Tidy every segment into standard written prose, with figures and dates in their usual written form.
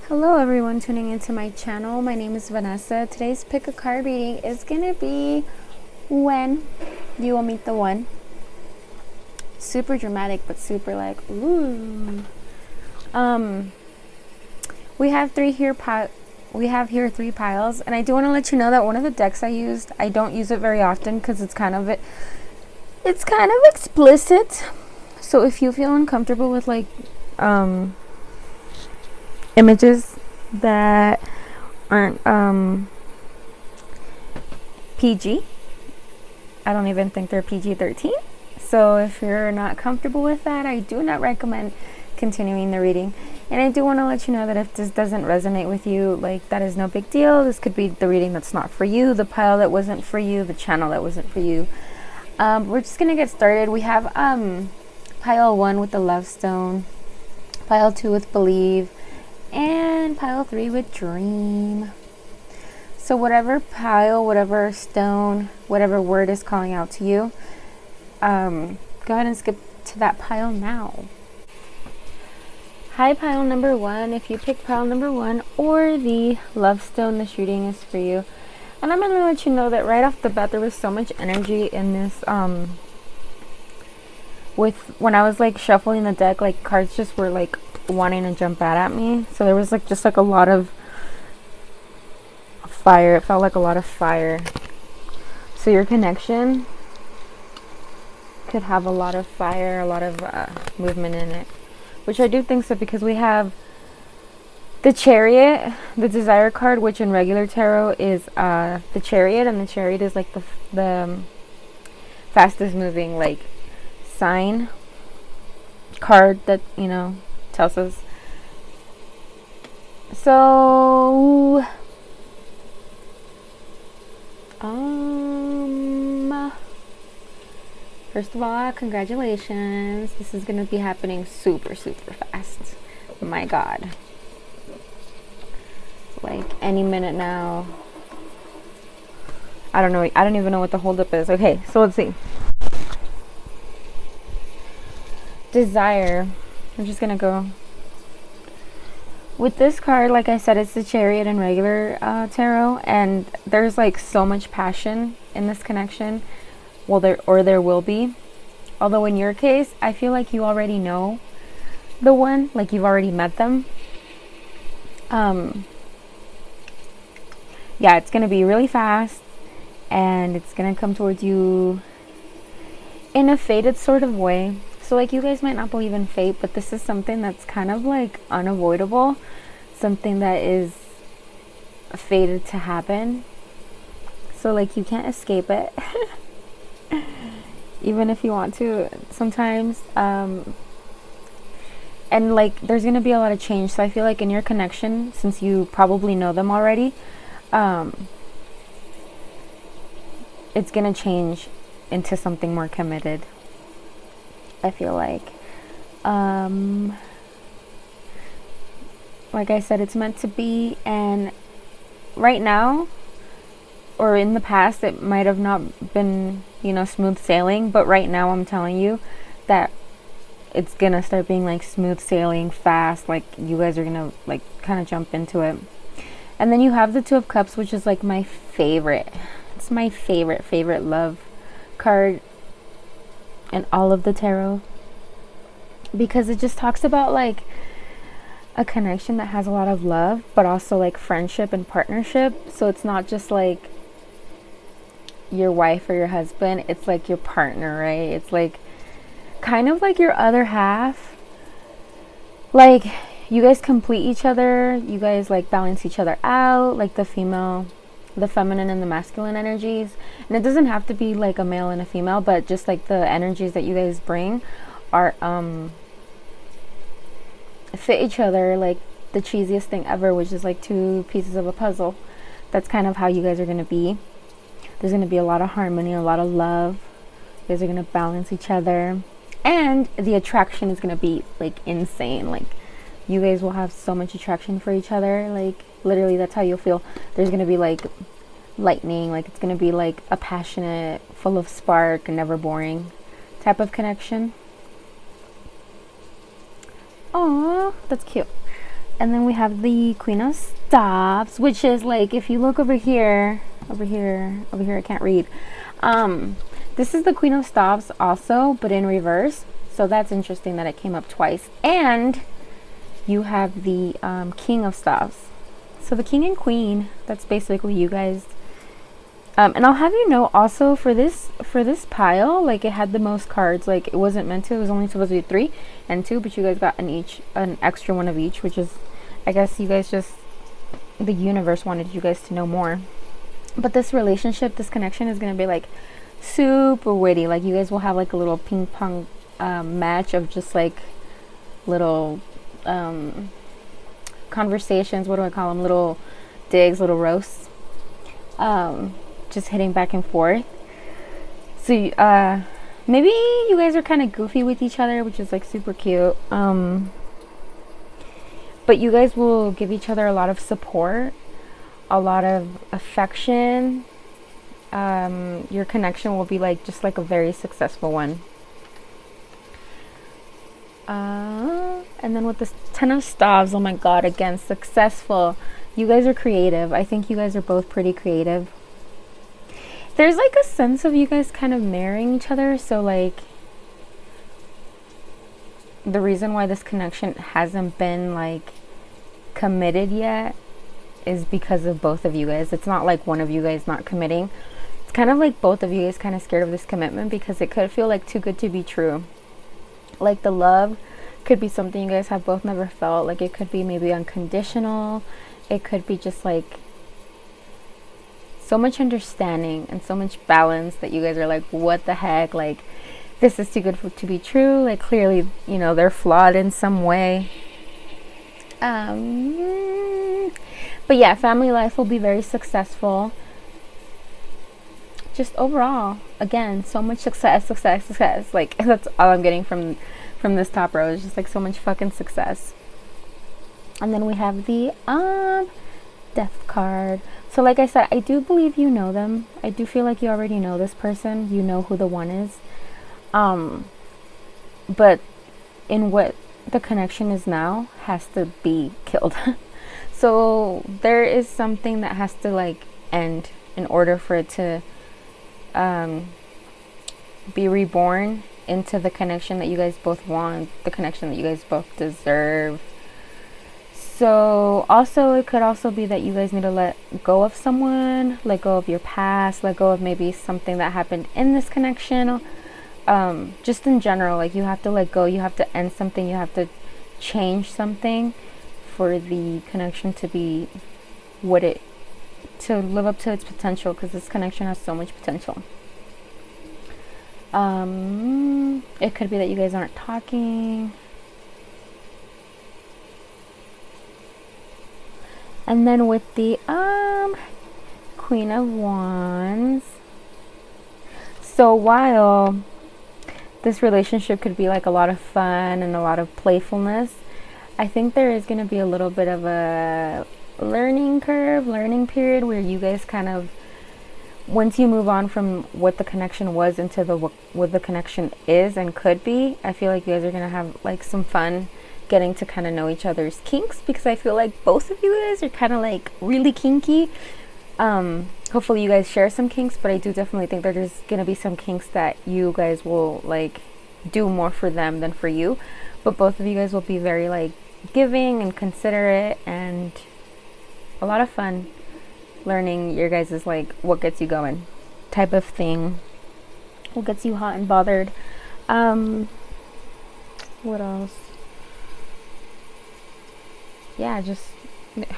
Hello everyone tuning into my channel. My name is Vanessa. Today's pick a card reading is gonna be When You Will Meet the One. Super dramatic, but super like ooh. We have three piles, and I do want to let you know that one of the decks I used, I don't use it very often because it's kind of explicit. So if you feel uncomfortable with like images that aren't PG, I don't even think they're PG-13. So if you're not comfortable with that, I do not recommend continuing the reading. And I do want to let you know that if this doesn't resonate with you, like, that is no big deal. This could be the reading that's not for you, the pile that wasn't for you, the channel that wasn't for you. We're just gonna get started. We have pile 1 with the love stone, pile 2 with believe, and pile 3 with dream. So whatever pile, whatever stone, whatever word is calling out to you, go ahead and skip to that pile now. Hi, pile number 1. If you pick pile number 1 or the love stone, this reading is for you. And I'm going to let you know that right off the bat, there was so much energy in this, when I was like shuffling the deck, like cards just were like wanting to jump out at me. So there was like just like a lot of fire. It felt like a lot of fire. So your connection could have a lot of fire, a lot of movement in it, which I do think so, because we have the Chariot, the Desire card, which in regular tarot is the Chariot, and the Chariot is like the fastest moving like sign card that, you know, tells us. So first of all, congratulations. This is gonna be happening super fast. Oh my god, like any minute now. I don't know, I don't even know what the holdup is. Okay, so let's see. Desire. I'm just gonna go with this card. Like I said, it's the Chariot in regular tarot, and there's like so much passion in this connection. Well, there will be. Although in your case, I feel like you already know the one, like you've already met them. Yeah, it's gonna be really fast, and it's gonna come towards you in a fated sort of way. So like, you guys might not believe in fate, but this is something that's kind of like unavoidable, something that is fated to happen. So like, you can't escape it. Even if you want to sometimes. And like, there's gonna be a lot of change. So I feel like in your connection, since you probably know them already, it's gonna change into something more committed, I feel like. Like I said, it's meant to be. And right now, or in the past, it might have not been, you know, smooth sailing, but right now I'm telling you that it's gonna start being like smooth sailing, fast. Like, you guys are gonna like kind of jump into it. And then you have the Two of Cups, which is like my favorite. It's my favorite love card in all of the tarot, because it just talks about like a connection that has a lot of love, but also like friendship and partnership. So it's not just like your wife or your husband, it's like your partner, right? It's like kind of like your other half. Like, you guys complete each other, you guys like balance each other out, like the feminine and the masculine energies. And it doesn't have to be like a male and a female, but just like the energies that you guys bring are fit each other like the cheesiest thing ever, which is like two pieces of a puzzle. That's kind of how you guys are going to be. There's going to be a lot of harmony, a lot of love. You guys are going to balance each other, and the attraction is going to be like insane. Like, you guys will have so much attraction for each other. Like, literally, that's how you'll feel. There's going to be like lightning. Like, it's going to be like a passionate, full of spark, never boring type of connection. Aww, that's cute. And then we have the Queen of Staffs, which is like, if you look over here, I can't read. This is the Queen of Staffs also, but in reverse. So that's interesting that it came up twice. And you have the King of Staffs. So the King and Queen, that's basically you guys. And I'll have you know also for this pile, like it had the most cards. Like it wasn't meant to. It was only supposed to be 3 and 2, but you guys got an extra one of each, which is, I guess you guys just, the universe wanted you guys to know more. But this relationship, this connection is gonna be like super witty. Like you guys will have like a little ping pong match of just like little conversations. What do I call them? Little digs, little roasts. Just hitting back and forth. So maybe you guys are kind of goofy with each other, which is like super cute. But you guys will give each other a lot of support, a lot of affection. Your connection will be like just like a very successful one. And then with this 10 of Staves, oh my god, again, successful. You guys are creative. I think you guys are both pretty creative. There's like a sense of you guys kind of marrying each other. So like the reason why this connection hasn't been like committed yet is because of both of you guys. It's not like one of you guys not committing. It's kind of like both of you guys kind of scared of this commitment because it could feel like too good to be true. Like the love could be something you guys have both never felt. Like it could be maybe unconditional. It could be just like so much understanding and so much balance that you guys are like, what the heck? Like this is too good to be true. Like clearly, you know, they're flawed in some way. But yeah, family life will be very successful. Just overall, again, so much success. Like that's all I'm getting from this top row. Is just like so much fucking success. And then we have the death card. So like I said, I do believe you know them. I do feel like you already know this person. You know who the one is. But in what the connection is now has to be killed. So there is something that has to like end in order for it to be reborn into the connection that you guys both want, the connection that you guys both deserve. So also it could also be that you guys need to let go of someone, let go of your past, let go of maybe something that happened in this connection. Just in general, like you have to let go, you have to end something, you have to change something for the connection to be to live up to its potential, because this connection has so much potential. It could be that you guys aren't talking. And then with the Queen of Wands. So while this relationship could be like a lot of fun and a lot of playfulness, I think there is going to be a little bit of a learning period where you guys kind of, once you move on from what the connection was into what the connection is and could be, I feel like you guys are going to have like some fun getting to kind of know each other's kinks, because I feel like both of you guys are kind of like really kinky. Hopefully you guys share some kinks, but I do definitely think that there's gonna be some kinks that you guys will like do more for them than for you, but both of you guys will be very like giving and considerate and a lot of fun learning your guys is like what gets you going type of thing, what gets you hot and bothered. What else? Yeah, just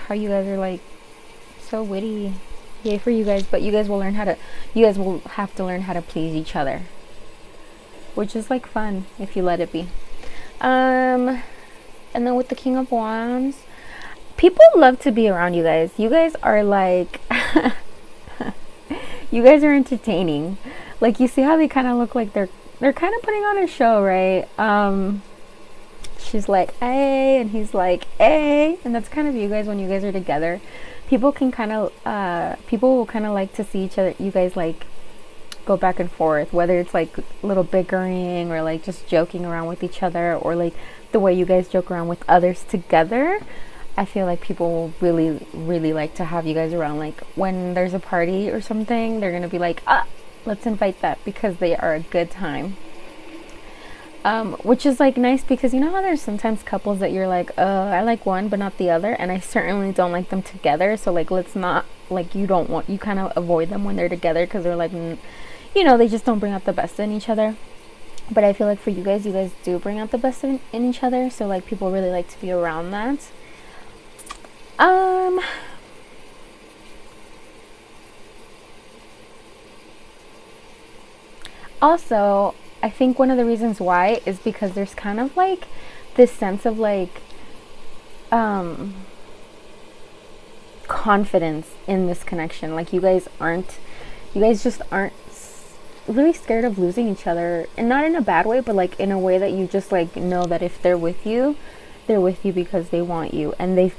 how you guys are like so witty. Yay for you guys. But you guys will have to learn how to please each other, which is like fun if you let it be. And then with the King of Wands, people love to be around you guys. You guys are like you guys are entertaining. Like you see how they kind of look like they're kind of putting on a show, right? She's like, hey, and he's like, hey, and that's kind of you guys when you guys are together. People will kind of like to see each other, you guys like go back and forth, whether it's like a little bickering or like just joking around with each other, or like the way you guys joke around with others together. I feel like people will really, really like to have you guys around. Like when there's a party or something, they're gonna be like, let's invite that, because they are a good time. Which is like nice, because you know how there's sometimes couples that you're like, I like one but not the other, and I certainly don't like them together. So like, let's not, like, you kind of avoid them when they're together, because they're like, they just don't bring out the best in each other. But I feel like for you guys do bring out the best in each other. So like, people really like to be around that. Also, I think one of the reasons why is because there's kind of like this sense of like confidence in this connection. Like you guys just aren't really scared of losing each other, and not in a bad way, but like in a way that you just like know that if they're with you because they want you, and if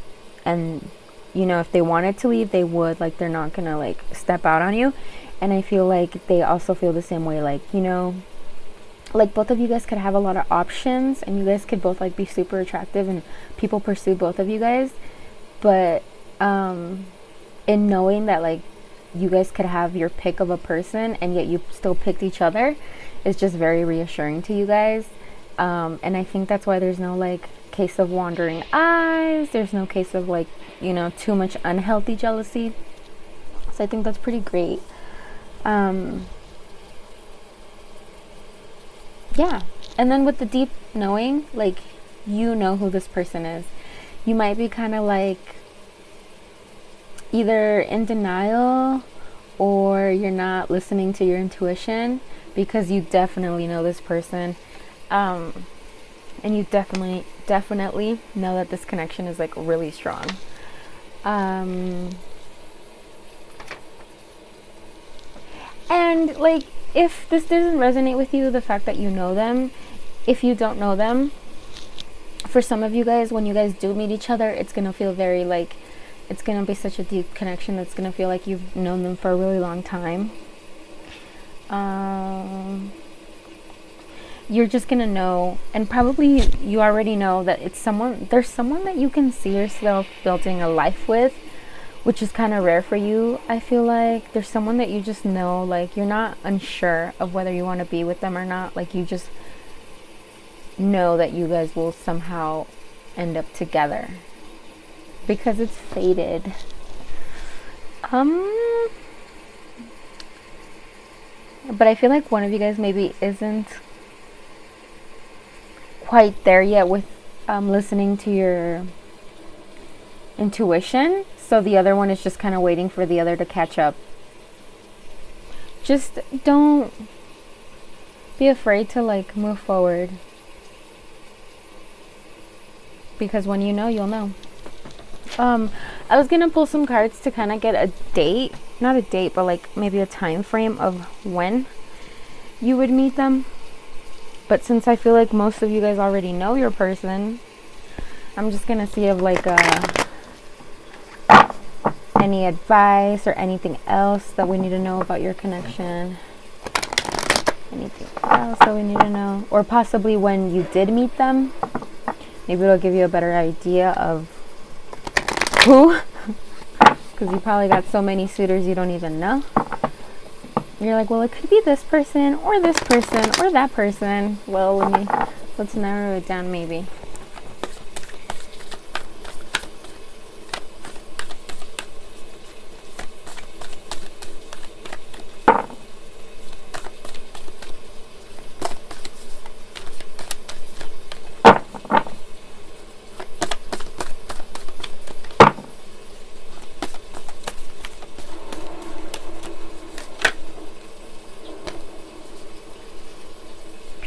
they wanted to leave, they would. Like, they're not gonna like step out on you. And I feel like they also feel the same way. Like, like both of you guys could have a lot of options, and you guys could both like be super attractive, and people pursue both of you guys. But in knowing that like you guys could have your pick of a person, and yet you still picked each other, is just very reassuring to you guys. And I think that's why there's no like case of wandering eyes. There's no case of like, too much unhealthy jealousy. So I think that's pretty great. Yeah. And then with the deep knowing, like, you know who this person is. You might be kind of like either in denial, or you're not listening to your intuition, because you definitely know this person. And you definitely know that this connection is like really strong. And like, if this doesn't resonate with you, the fact that you know them, if you don't know them, for some of you guys, when you guys do meet each other, it's gonna feel very like, it's gonna be such a deep connection. It's gonna feel like you've known them for a really long time. You're just gonna know, and probably you already know, that there's someone that you can see yourself building a life with, which is kind of rare for you. I feel like there's someone that you just know, like, you're not unsure of whether you want to be with them or not. Like, you just know that you guys will somehow end up together, because it's fated. But I feel like one of you guys maybe isn't quite there yet with listening to your intuition, so the other one is just kind of waiting for the other to catch up. Just don't be afraid to like move forward, because when you know, you'll know. I was gonna pull some cards to kind of get a date, not a date, but like maybe a time frame of when you would meet them. But since I feel like most of you guys already know your person, I'm just gonna see if like any advice or anything else that we need to know about your connection. Anything else that we need to know, or possibly when you did meet them, maybe it'll give you a better idea of who, because you probably got so many suitors you don't even know. You're like, well, it could be this person or that person. Well, let's narrow it down maybe.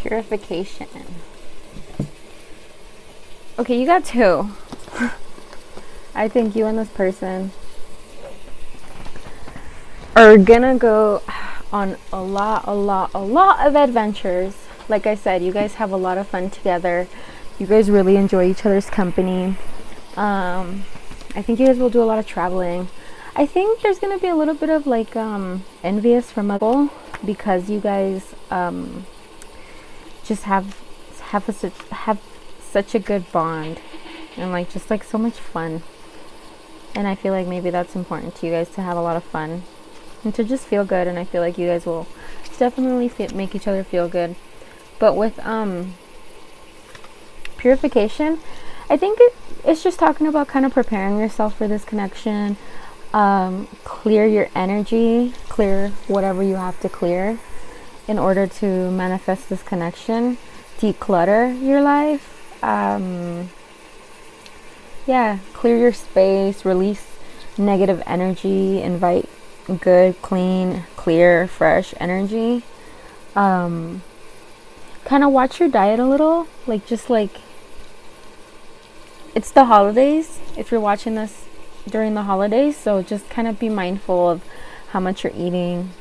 Purification. Okay, you got two. I think you and this person are gonna go on a lot of adventures. Like I said, you guys have a lot of fun together. You guys really enjoy each other's company. I think you guys will do a lot of traveling. I think there's gonna be a little bit of like envious from other people, because you guys just have such a good bond. and like just like so much fun. And I feel like maybe that's important to you guys, to have a lot of fun and to just feel good. And I feel like you guys will definitely make each other feel good. But with purification, I think it's just talking about kind of preparing yourself for this connection. Clear your energy, clear whatever you have to clear in order to manifest this connection. Declutter your life. Clear your space, release negative energy, invite good, clean, clear, fresh energy. Kind of watch your diet a little, like just like, it's the holidays if you're watching this during the holidays, so just kind of be mindful of how much you're eating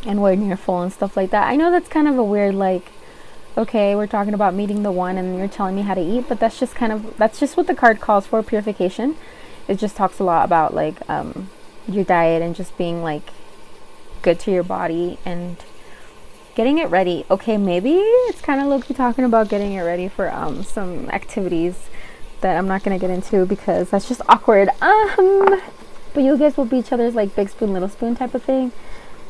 and when you're full and stuff like that. I know that's kind of a weird, like, okay, we're talking about meeting the one and you're telling me how to eat, but that's just what the card calls for, purification. It just talks a lot about like your diet and just being like good to your body and getting it ready. Okay, maybe it's kind of low-key talking about getting it ready for some activities that I'm not gonna get into because that's just awkward. But you guys will be each other's like big spoon, little spoon type of thing.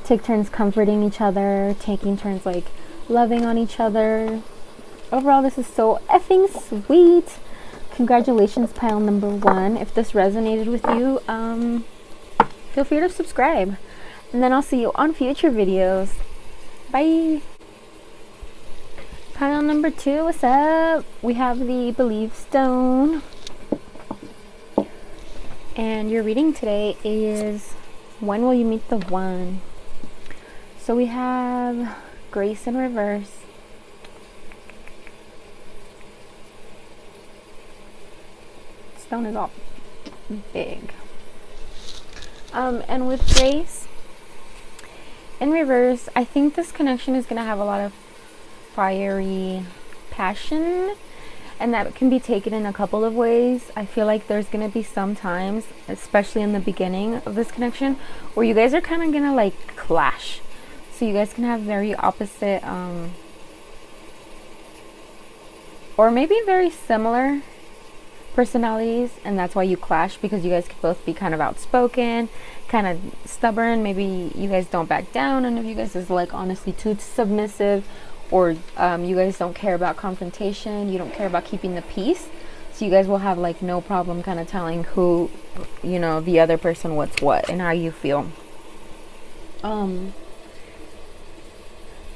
Take turns comforting each other, taking turns like loving on each other. Overall, this is so effing sweet. Congratulations, pile number 1. If this resonated with you, feel free to subscribe, and then I'll see you on future videos. Bye. Pile number 2, what's up? We have the Believe Stone, and your reading today is, when will you meet the one? So we have Grace in reverse, stone is all big, and with Grace in reverse, I think this connection is going to have a lot of fiery passion, and that can be taken in a couple of ways. I feel like there's going to be some times, especially in the beginning of this connection, where you guys are kind of going to like clash. So you guys can have very opposite, or maybe very similar personalities, and that's why you clash, because you guys could both be kind of outspoken, kind of stubborn. Maybe you guys don't back down, and if you guys is like honestly too submissive, or you guys don't care about confrontation, you don't care about keeping the peace. So you guys will have like no problem kind of telling who, you know, the other person what's what and how you feel.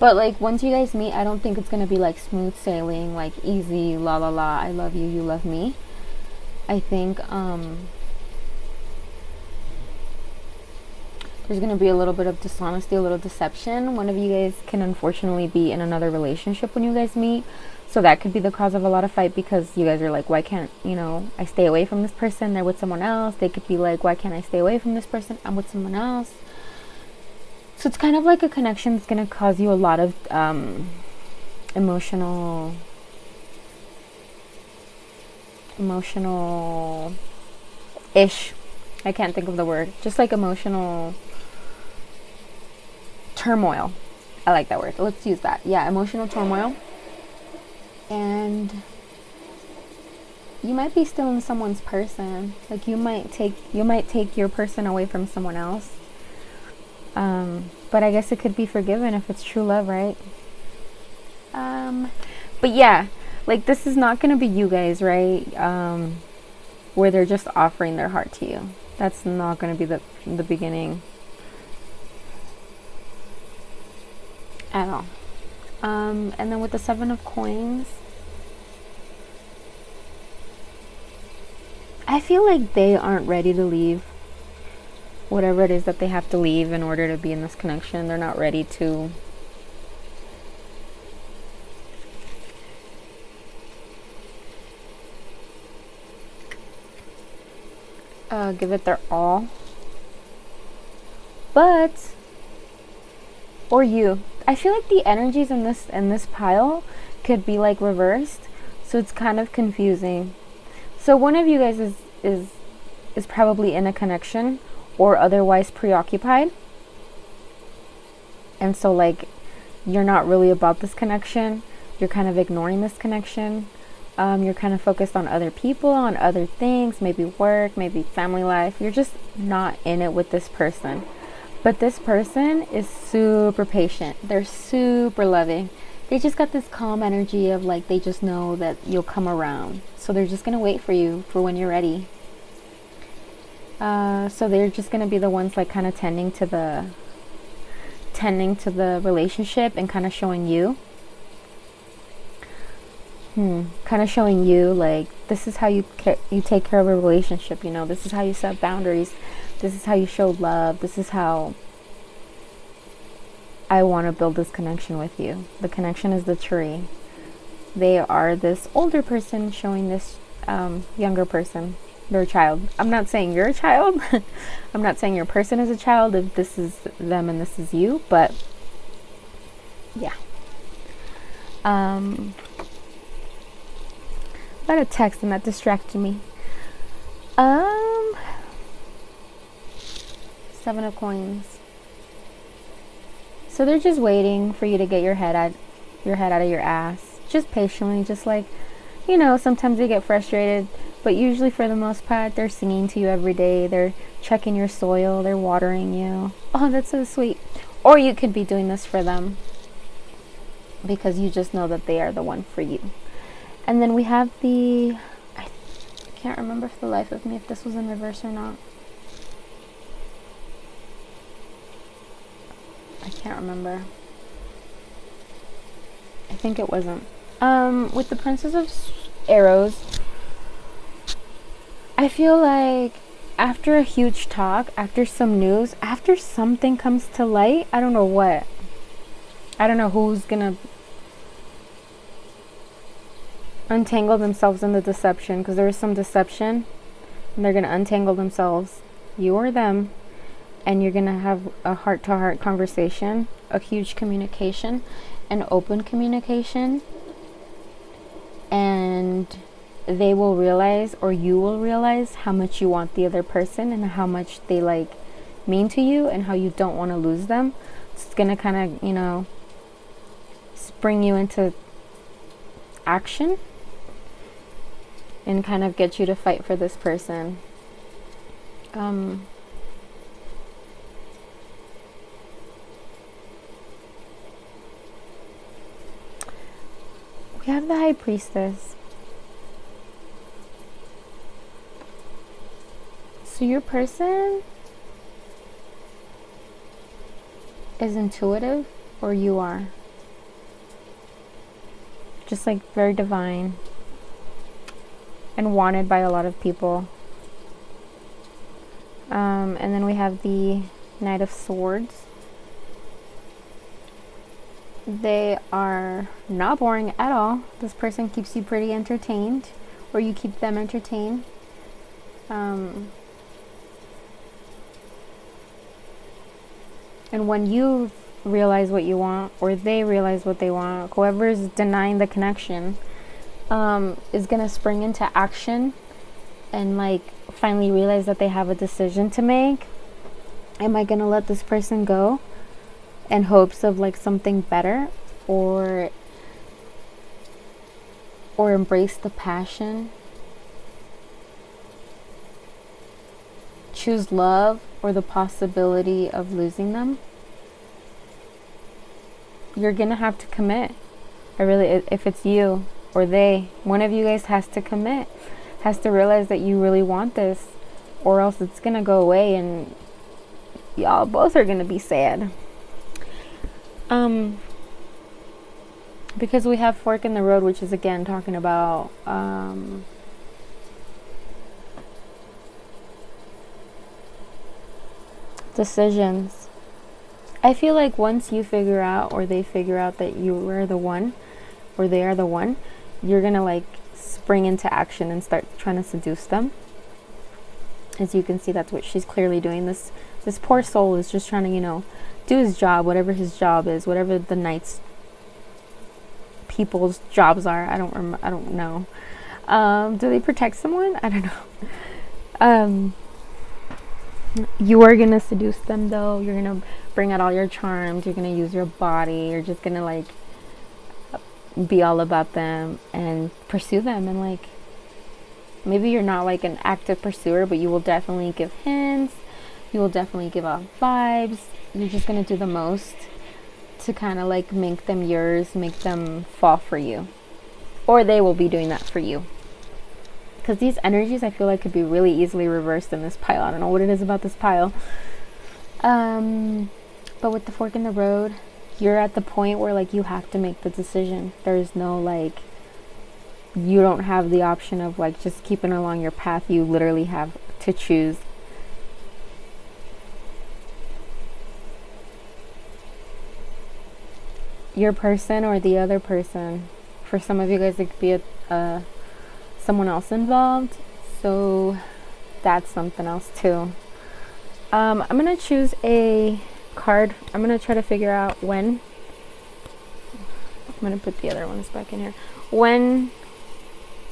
But like once you guys meet, I don't think it's gonna be like smooth sailing, like easy, la la la, I love you, you love me. I think there's gonna be a little bit of dishonesty, a little deception. One of you guys can unfortunately be in another relationship when you guys meet, so that could be the cause of a lot of fight, because you guys are like, why can't, you know, I stay away from this person, they're with someone else. They could be like, why can't I stay away from this person, I'm with someone else. So it's kind of like a connection that's going to cause you a lot of emotional ish. I can't think of the word. Just like emotional turmoil. I like that word. Let's use that. Yeah, emotional turmoil. And you might be still in someone's person. Like you might take your person away from someone else. But I guess it could be forgiven if it's true love, right? But yeah, like this is not going to be you guys, right? Where they're just offering their heart to you. That's not going to be the beginning at all. And then with the 7 of coins, I feel like they aren't ready to leave whatever it is that they have to leave in order to be in this connection. They're not ready to give it their all. But, or you, I feel like the energies in this pile could be like reversed, so it's kind of confusing. So one of you guys is probably in a connection or otherwise preoccupied, and so like you're not really about this connection, you're kind of ignoring this connection, You're kind of focused on other people, on other things, maybe work, maybe family life. You're just not in it with this person. But this person is super patient. They're super loving. They just got this calm energy of like, they just know that you'll come around. So they're just going to wait for you for when you're ready. So they're just going to be the ones like kind of tending to the relationship and kind of showing you. Kind of showing you like, this is how you take care of a relationship, you know, this is how you set boundaries, this is how you show love, this is how I want to build this connection with you. The connection is the tree. They are this older person showing this younger person, their child. I'm not saying you're a child. I'm not saying your person is a child if this is them and this is you, but yeah. Got a text and that distracted me. 7 of coins. So they're just waiting for you to get your head out of your ass. Just patiently, just like, you know, sometimes they get frustrated, but usually for the most part, they're singing to you every day. They're checking your soil. They're watering you. Oh, that's so sweet. Or you could be doing this for them because you just know that they are the one for you. And then we have I can't remember for the life of me if this was in reverse or not. I can't remember. I think it wasn't. With the Princess of Arrows, I feel like after a huge talk, after some news, after something comes to light, I don't know what. I don't know who's gonna untangle themselves in the deception, because there is some deception, and they're going to untangle themselves, you or them, and you're going to have a heart-to-heart conversation, a huge communication, an open communication, and they will realize, or you will realize, how much you want the other person and how much they like mean to you and how you don't want to lose them. It's going to kind of, you know, spring you into action and kind of get you to fight for this person. We have the High Priestess. So your person is intuitive, or you are. Just like very divine. And wanted by a lot of people. And then we have the Knight of Swords. They are not boring at all. This person keeps you pretty entertained, or you keep them entertained. And when you realize what you want, or they realize what they want, whoever's denying the connection is going to spring into action and like finally realize that they have a decision to make. Am I going to let this person go in hopes of like something better, or embrace the passion, choose love or the possibility of losing them? You're going to have to commit. If it's you or they, one of you guys has to commit, has to realize that you really want this, or else it's gonna go away and y'all both are gonna be sad. Because we have fork in the road, which is again talking about decisions. I feel like once you figure out, or they figure out that you are the one, or they are the one, you're gonna like spring into action and start trying to seduce them. As you can see, that's what she's clearly doing. This poor soul is just trying to, you know, do his job, whatever his job is, whatever the knight's people's jobs are. I don't know. Do they protect someone? I don't know. You are gonna seduce them though. You're gonna bring out all your charms. You're gonna use your body. You're just gonna like be all about them and pursue them. And like, maybe you're not like an active pursuer, but you will definitely give hints, you will definitely give off vibes. You're just going to do the most to kind of like make them yours, make them fall for you, or they will be doing that for you. Because these energies, I feel like, could be really easily reversed in this pile. I don't know what it is about this pile. But with the fork in the road, you're at the point where like you have to make the decision. There's no like, you don't have the option of like just keeping along your path. You literally have to choose. Your person or the other person. For some of you guys, it could be someone else involved, so that's something else too. I'm gonna choose a card. I'm gonna try to figure out when. I'm gonna put the other ones back in here. When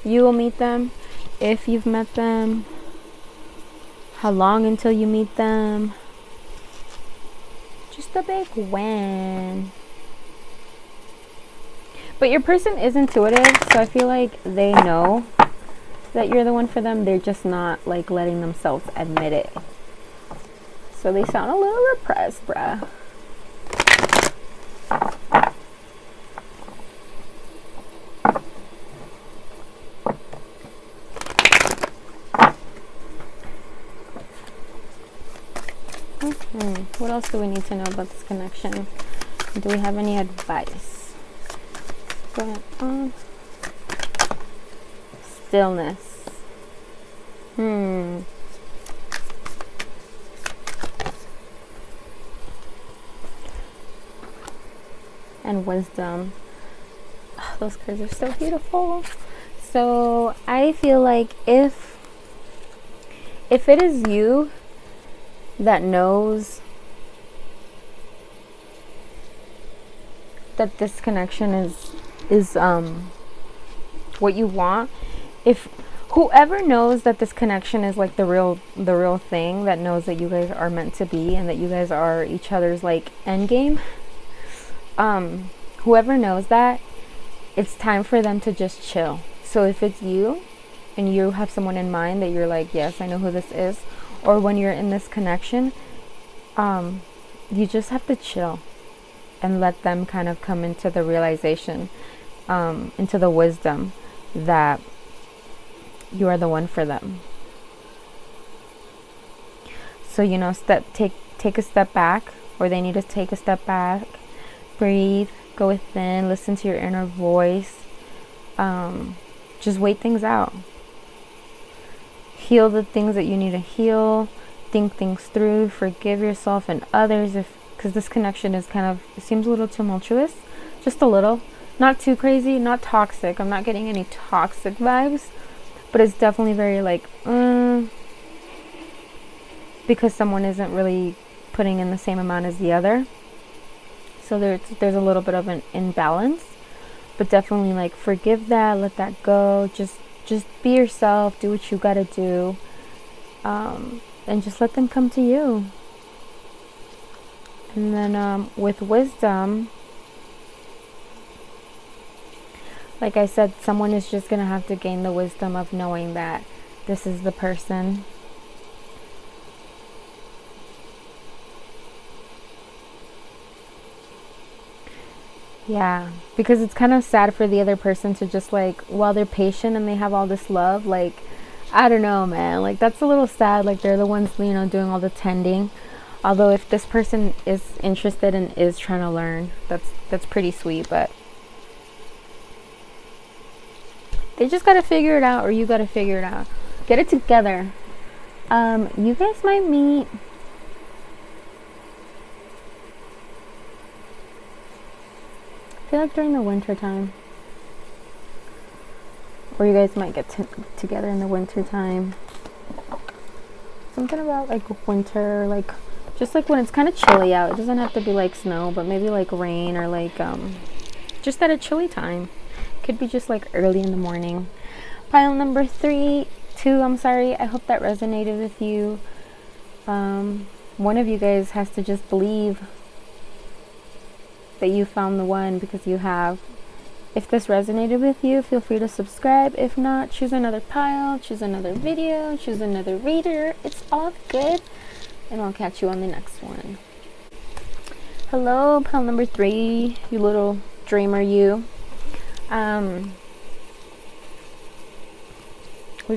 you will meet them, if you've met them, how long until you meet them. Just a big when. But your person is intuitive, so I feel like they know that you're the one for them. They're just not like letting themselves admit it. So they sound a little repressed, bruh. What else do we need to know about this connection? Do we have any advice? Going on. Stillness. And wisdom. Oh, those cards are so beautiful. So I feel like if it is you that knows that this connection is what you want, if whoever knows that this connection is like the real thing, that knows that you guys are meant to be and that you guys are each other's like end game, whoever knows that, it's time for them to just chill. So if it's you and you have someone in mind that you're like, yes, I know who this is, or when you're in this connection, you just have to chill and let them kind of come into the realization, into the wisdom that you are the one for them. So, you know, take a step back, or they need to take a step back, breathe, go within, listen to your inner voice, just wait things out, heal the things that you need to heal, think things through, forgive yourself and others, because this connection is kind of, it seems a little tumultuous, just a little, not too crazy, not toxic. I'm not getting any toxic vibes, but it's definitely very like, because someone isn't really putting in the same amount as the other. So there's a little bit of an imbalance, but definitely like forgive that, let that go, just be yourself, do what you gotta do, and just let them come to you. And then with wisdom, like I said, someone is just gonna have to gain the wisdom of knowing that this is the person. Yeah, because it's kind of sad for the other person to just like, while they're patient and they have all this love, like, I don't know, man, like that's a little sad. Like they're the ones, you know, doing all the tending. Although if this person is interested and is trying to learn, that's pretty sweet, but they just gotta figure it out, or you gotta figure it out. Get it together. You guys might meet. I feel like during the winter time, or you guys might get together in the winter time. Something about like winter, like just like when it's kind of chilly out. It doesn't have to be like snow, but maybe like rain, or like just at a chilly time. Could be just like early in the morning. Pile number 2, I'm sorry. I hope that resonated with you. One of you guys has to just believe that you found the one, because you have. If this resonated with you, feel free to subscribe. If not, choose another pile, choose another video, choose another reader. It's all good. And I'll catch you on the next one. Hello, pile number 3, you little dreamer, you. We're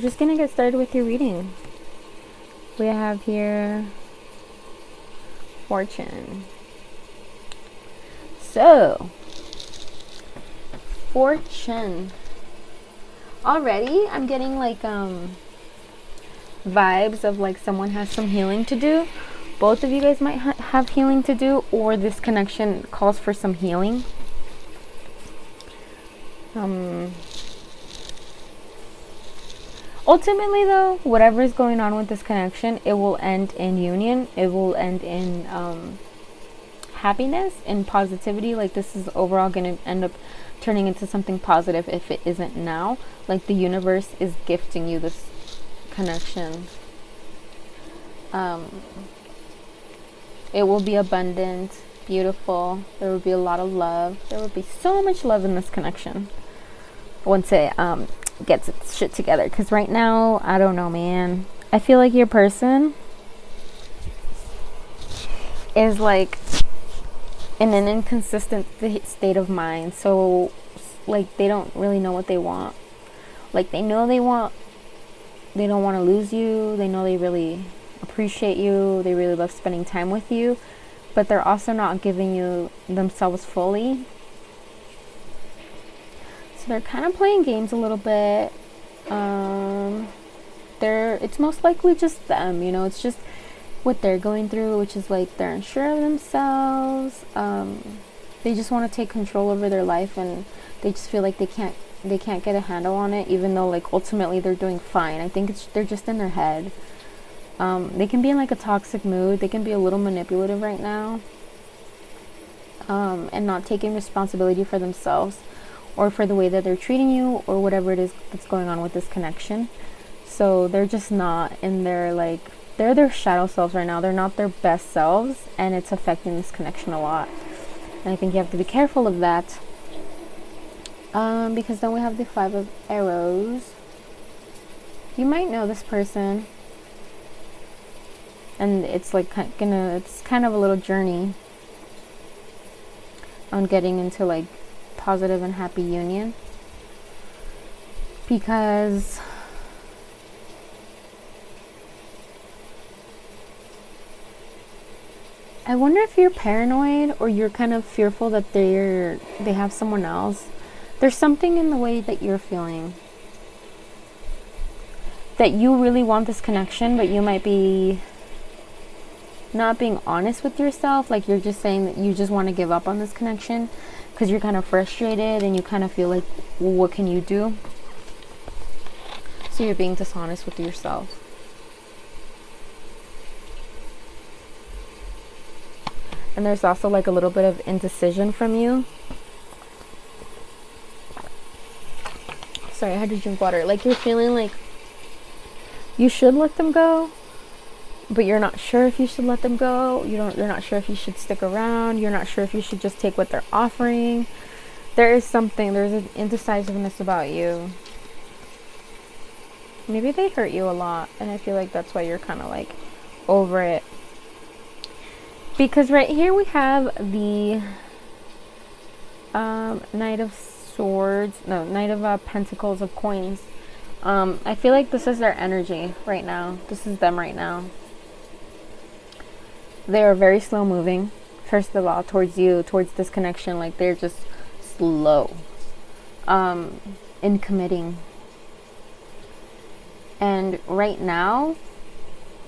just gonna get started with your reading. We have here Fortune. So, Fortune. Already, I'm getting like vibes of like someone has some healing to do. Both of you guys might have healing to do, or this connection calls for some healing. Ultimately though, whatever is going on with this connection, it will end in union. It will end in happiness and positivity. Like, this is overall going to end up turning into something positive if it isn't now. Like, the universe is gifting you this connection. It will be abundant, beautiful. There will be a lot of love. There will be so much love in this connection once it gets its shit together. Because right now, I don't know, man. I feel like your person is like in an inconsistent state of mind. So like, they don't really know what they want. Like, they know they don't want to lose you. They know they really appreciate you. They really love spending time with you, but they're also not giving you themselves fully. So they're kind of playing games a little bit. It's most likely just them, you know. It's just what they're going through, which is like they're unsure of themselves. They just want to take control over their life, and they just feel like they can't get a handle on it, even though like ultimately they're doing fine. I think they're just in their head. They can be in like a toxic mood. They can be a little manipulative right now, and not taking responsibility for themselves or for the way that they're treating you or whatever it is that's going on with this connection. So they're just not in their like, they're their shadow selves right now. They're not their best selves, and it's affecting this connection a lot. And I think you have to be careful of that, because then we have the 5 of Arrows. You might know this person, and it's like it's kind of a little journey on getting into like positive and happy union, because I wonder if you're paranoid or you're kind of fearful that they have someone else. There's something in the way that you're feeling that you really want this connection, but you might be not being honest with yourself. Like, you're just saying that you just want to give up on this connection because you're kind of frustrated and you kind of feel like, well, what can you do? So you're being dishonest with yourself. And there's also like a little bit of indecision from you. Sorry, I had to drink water. Like, you're feeling like you should let them go, but you're not sure if you should let them go. You're not sure if you should stick around. You're not sure if you should just take what they're offering. There's an indecisiveness about you. Maybe they hurt you a lot, and I feel like that's why you're kind of like over it. Because right here we have the Knight of Pentacles of Coins. I feel like this is their energy right now. This is them right now. They are very slow moving, first of all, towards you, towards this connection. Like, they're just slow in committing. And right now,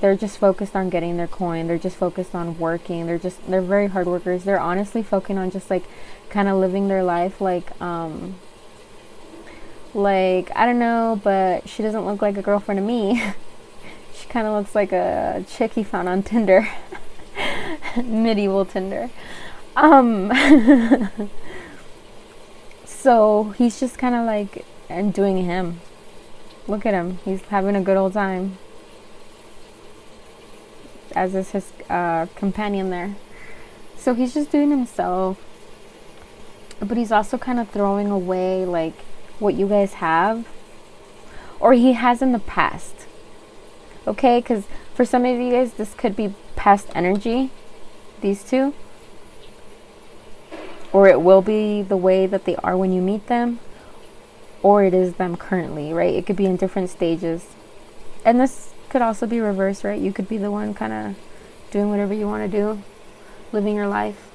they're just focused on getting their coin. They're just focused on working. They're very hard workers. They're honestly focusing on just like kind of living their life like I don't know, but she doesn't look like a girlfriend to me. She kind of looks like a chick he found on Tinder. Medieval Tinder. So he's just kind of like doing him. Look at him. He's having a good old time, as is his companion there. So he's just doing himself. but he's also kind of throwing away like what you guys have, or he has in the past. Okay, because for some of you guys this could be past energy, these two, or it will be the way that they are when you meet them, or it is them currently, right? It could be in different stages. And this could also be reversed, right? You could be the one kind of doing whatever you want to do, living your life.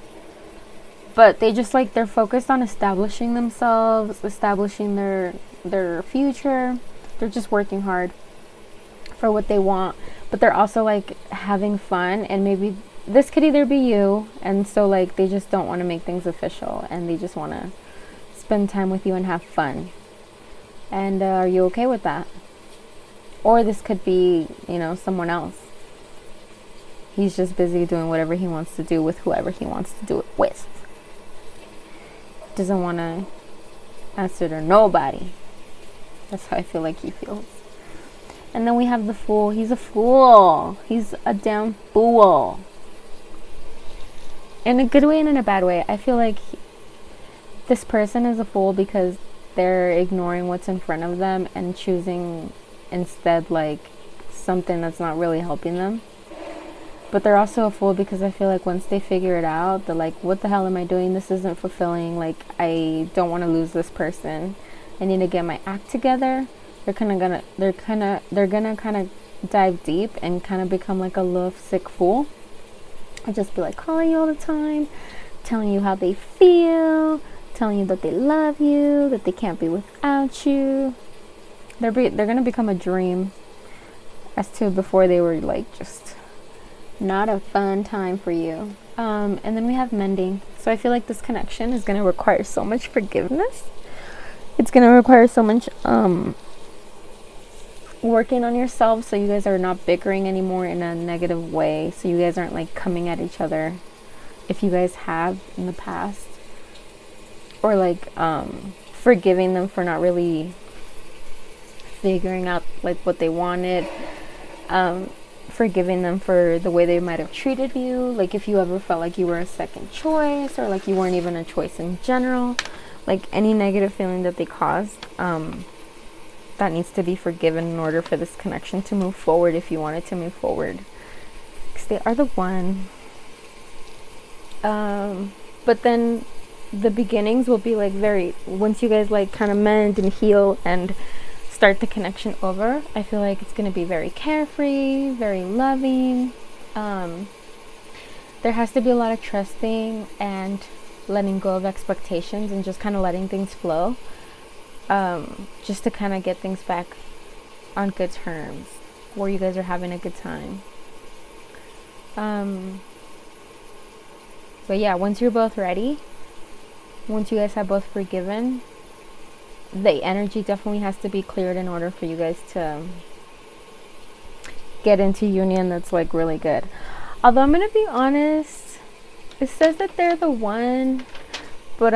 But they just like, they're focused on establishing themselves, establishing their future. They're just working hard for what they want. But they're also like having fun, and maybe this could either be you, and so like they just don't want to make things official, and they just want to spend time with you and have fun. And are you okay with that? Or this could be, you know, someone else. He's just busy doing whatever he wants to do with whoever he wants to do it with. Doesn't want to answer to nobody. That's how I feel like he feels. And then we have the Fool. He's a fool. He's a damn fool. In a good way and in a bad way. I feel like this person is a fool because they're ignoring what's in front of them and choosing instead like something that's not really helping them. But they're also a fool because I feel like once they figure it out, they're like, what the hell am I doing? This isn't fulfilling. Like, I don't want to lose this person. I need to get my act together. They're gonna kind of dive deep and kind of become like a love sick fool. I just be like calling you all the time, telling you how they feel, telling you that they love you, that they can't be without you. They're gonna become a dream as to before they were like just not a fun time for you. And then we have mending. So I feel like this connection is gonna require so much forgiveness. It's gonna require so much working on yourself, so you guys are not bickering anymore in a negative way, so you guys aren't like coming at each other if you guys have in the past, or like forgiving them for not really figuring out like what they wanted, forgiving them for the way they might have treated you, like if you ever felt like you were a second choice, or like you weren't even a choice in general, like any negative feeling that they caused, that needs to be forgiven in order for this connection to move forward, if you want it to move forward, because they are the one. But then the beginnings will be like very, once you guys like kind of mend and heal and start the connection over, I feel like it's going to be very carefree, very loving. There has to be a lot of trusting and letting go of expectations and just kind of letting things flow. Just to kind of get things back on good terms, where you guys are having a good time. But yeah, once you're both ready, once you guys have both forgiven, the energy definitely has to be cleared in order for you guys to get into union that's like really good. Although I'm gonna be honest, it says that they're the one, but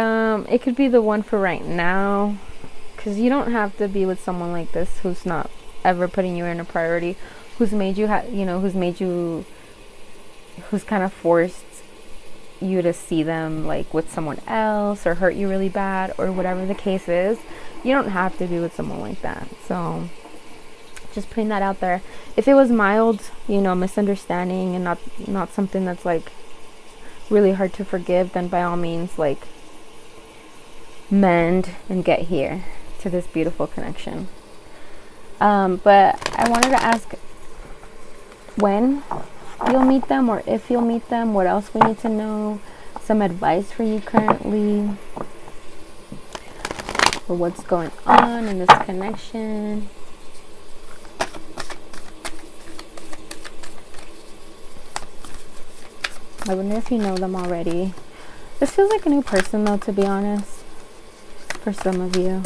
it could be the one for right now. Because you don't have to be with someone like this who's not ever putting you in a priority, who's made you, who's kind of forced you to see them like with someone else, or hurt you really bad, or whatever the case is. You don't have to be with someone like that. So just putting that out there. If it was mild, misunderstanding and not something that's like really hard to forgive, then by all means like mend and get here to this beautiful connection. But I wanted to ask when you'll meet them, or if you'll meet them, what else we need to know, some advice for you currently, or what's going on in this connection. I wonder if you know them already. This feels like a new person though, to be honest, for some of you.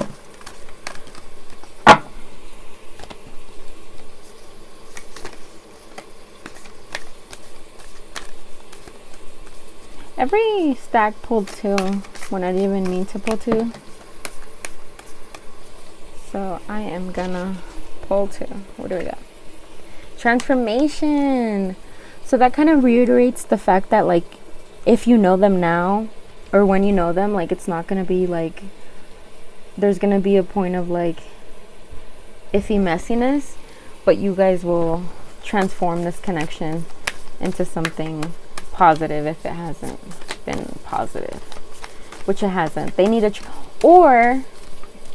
Every stack pulled two when I didn't even mean to pull two. So I am gonna pull two. What do we got? Transformation. So that kind of reiterates the fact that like if you know them now, or when you know them, like, it's not gonna be like, there's gonna be a point of like iffy messiness, but you guys will transform this connection into something positive if it hasn't been positive, which it hasn't. They need or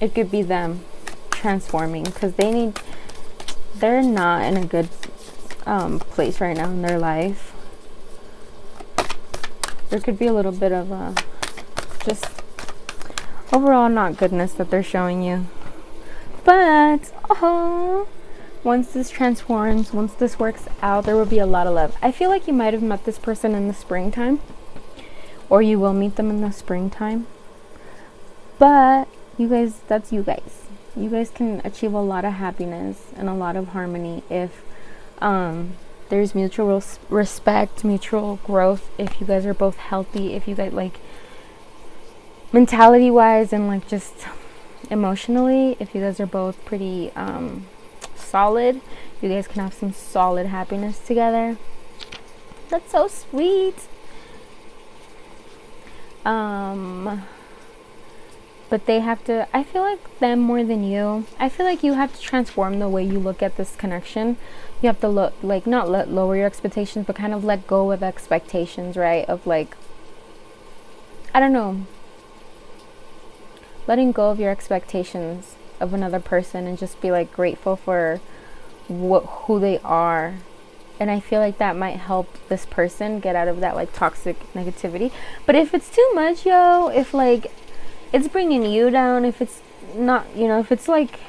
it could be them transforming, because they're not in a good place right now in their life. There could be a little bit of a just overall not goodness that they're showing you. But once this transforms, once this works out, there will be a lot of love. I feel like you might have met this person in the springtime, or you will meet them in the springtime. But you guys, that's you guys. You guys can achieve a lot of happiness and a lot of harmony if there's mutual respect, mutual growth, if you guys are both healthy, if you guys, like, mentality wise and like just emotionally, if you guys are both pretty solid, you guys can have some solid happiness together. That's so sweet. But they have to, I feel like them more than you. I feel like you have to transform the way you look at this connection. You have to look, like, not lower your expectations, but kind of let go of expectations, right? Of like, I don't know, letting go of your expectations of another person and just be like grateful for who they are. And I feel like that might help this person get out of that like toxic negativity. But if it's too much, if like it's bringing you down, if it's not, if it's like,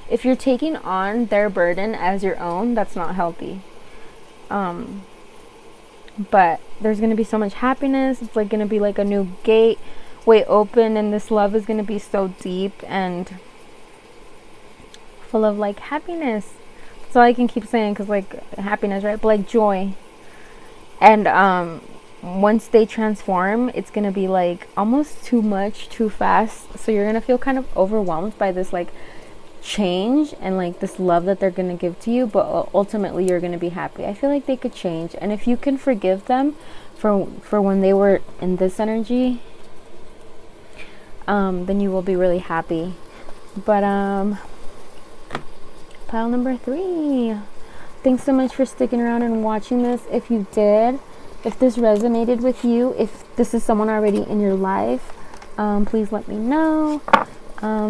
if you're taking on their burden as your own, that's not healthy. But there's going to be so much happiness. It's like going to be like a new gateway open, and this love is going to be so deep and full of like happiness. That's all I can keep saying, because like happiness, right? But like joy. And once they transform, it's going to be like almost too much, too fast. So you're going to feel kind of overwhelmed by this like change and like this love that they're going to give to you, but ultimately you're going to be happy. I feel like they could change, and if you can forgive them for when they were in this energy, then you will be really happy. But pile number 3, thanks so much for sticking around and watching this. If you did, if this resonated with you, if this is someone already in your life, please let me know.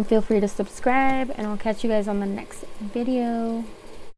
Feel free to subscribe, and I'll catch you guys on the next video.